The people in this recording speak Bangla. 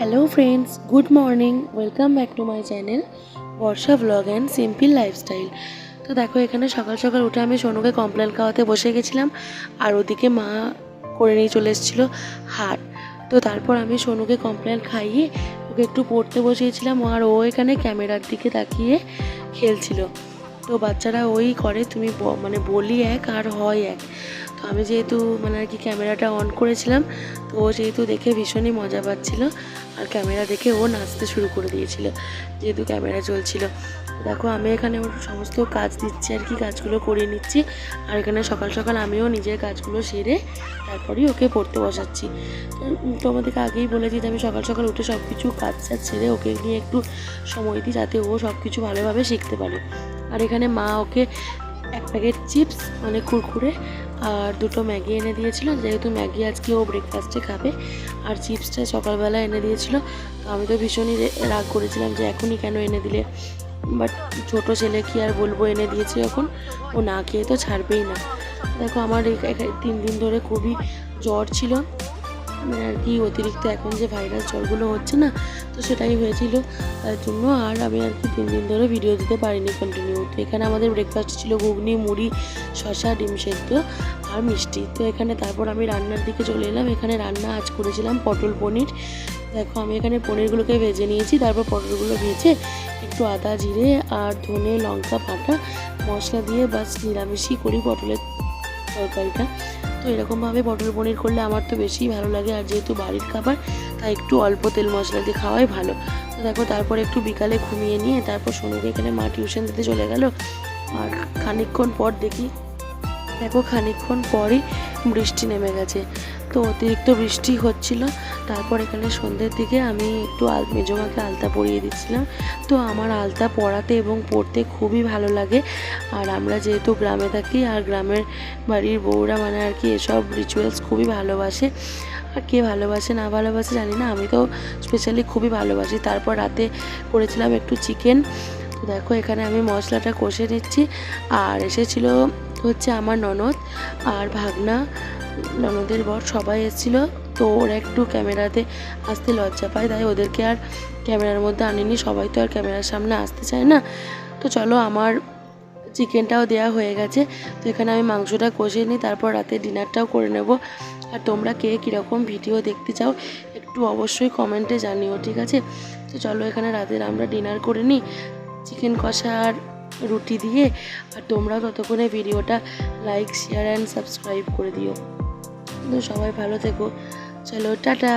Hello friends, good morning. Welcome back to my channel Barsha blog and simple lifestyle. তো দেখো, এখানে সকাল সকাল উঠে আমি সোনুকে কমপ্লেন খাওয়াতে বসে গেছিলাম, আর ওদিকে মা করে নিয়ে চলে এসেছিলো হাট। তো তারপর আমি সোনুকে কমপ্লেন খাইয়ে ওকে একটু পড়তে বসিয়েছিলাম, আর ও এখানে ক্যামেরার দিকে তাকিয়ে খেলছিল। তো বাচ্চারা ওই করে, তুমি বলি এক আর হয় এক। তো আমি যেহেতু আর কি ক্যামেরাটা অন করেছিলাম, তো ও যেহেতু দেখে ভীষণই মজা পাচ্ছিল, আর ক্যামেরা দেখে ও নাচতে শুরু করে দিয়েছিল যেহেতু ক্যামেরা চলছিল। দেখো, আমি এখানে ওর সমস্ত কাজ দিচ্ছি আর কি, কাজগুলো করে নিচ্ছি। আর এখানে সকাল সকাল আমিও নিজের কাজগুলো সেরে তারপরেই ওকে পড়তে বসাচ্ছি। তো আমাদেরকে আগেই বলেছি যে আমি সকাল সকাল উঠে সব কিছু কাজ ছেড়ে ওকে নিয়ে একটু সময় দিই, যাতে ও সব কিছু ভালোভাবে শিখতে পারে। আর এখানে মা ওকে এক প্যাকেট চিপস কুরকুরে আর দুটো ম্যাগি এনে দিয়েছিল, যেহেতু ম্যাগি আজকে ও ব্রেকফাস্টে খাবে, আর চিপসটা সকালবেলা এনে দিয়েছিল। তো আমি তো ভীষণই রাগ করেছিলাম যে এখনই কেন এনে দিলে, বাট ছোটো ছেলে কি আর বলবো, এনে দিয়েছে যখন, ও না খেয়ে তো ছাড়বেই না। দেখো, আমার 3 দিন ধরে খুবই জ্বর ছিল, আর কি অতিরিক্ত এখন যে ভাইরাস জ্বরগুলো হচ্ছে না, তো সেটাই হয়েছিল। তার জন্য আর আমি আর কি 3 দিন ধরে ভিডিও দিতে পারিনি কন্টিনিউ। তো এখানে আমাদের ব্রেকফাস্ট ছিল ঘুগনি, মুড়ি, শসা, ডিম সেদ্ধ আর মিষ্টি। তো এখানে তারপর আমি রান্নার দিকে চলে এলাম। এখানে রান্না আজ করেছিলাম পটল পনির। দেখো, আমি এখানে পনিরগুলোকে ভেজে নিয়েছি, তারপর পটলগুলো ভেজে একটু আদা, জিরে আর ধনে, লঙ্কা বাটা মশলা দিয়ে বাস নিরামিষই করি পটলের তরকারিটা। তো এরকমভাবে পটল পনির করলে আমার তো বেশিই ভালো লাগে, আর যেহেতু বাড়ির খাবার তাই একটু অল্প তেল মশলা দিয়ে খাওয়াই ভালো। তো দেখো, তারপর একটু বিকালে ঘুমিয়ে নিয়ে তারপর সোনুকে এখানে মা টিউশন দিতে চলে গেল। আর খানিকক্ষণ পর খানিকক্ষণ পরই বৃষ্টি নেমে গেছে। তো অতিরিক্ত বৃষ্টি হচ্ছিল। তারপর এখানে সন্ধ্যের দিকে আমি একটু মেজমাকে আলতা পরিয়ে দিচ্ছিলাম। তো আমার আলতা পরাতে এবং পরতে খুবই ভালো লাগে। আর আমরা যেহেতু গ্রামে থাকি, আর গ্রামের বাড়ির বউরা আর কি এসব রিচুয়ালস খুবই ভালোবাসে। আর কে ভালোবাসে না ভালোবাসে জানি না, আমি তো স্পেশালি খুবই ভালোবাসি। তারপর রাতে করেছিলাম একটু চিকেন। তো দেখো, এখানে আমি মশলাটা কষে নিচ্ছি। আর এসেছিল হচ্ছে আমার ননদ আর ভাগনা, ননদের বর, সবাই এসেছিলো। তো ওরা একটু ক্যামেরাতে আসতে লজ্জা পায়, তাই ওদেরকে আর ক্যামেরার মধ্যে আনিনি। সবাই তো আর ক্যামেরার সামনে আসতে চায় না। তো চলো, আমার চিকেনটাও দেওয়া হয়ে গেছে। তো এখানে আমি মাংসটা কষিয়ে নিই, তারপর রাতে ডিনারটাও করে নেব। আর তোমরা কে কীরকম ভিডিও দেখতে চাও একটু অবশ্যই কমেন্টে জানিও, ঠিক আছে? তো চলো, এখানে রাতের আমরা ডিনার করে নিই চিকেন কষা আর রুটি দিয়ে। আর তোমরাও ততক্ষণে ভিডিওটা লাইক, শেয়ার অ্যান্ড সাবস্ক্রাইব করে দিও। তো সবাই ভালো থেকো। চলো, টাটা।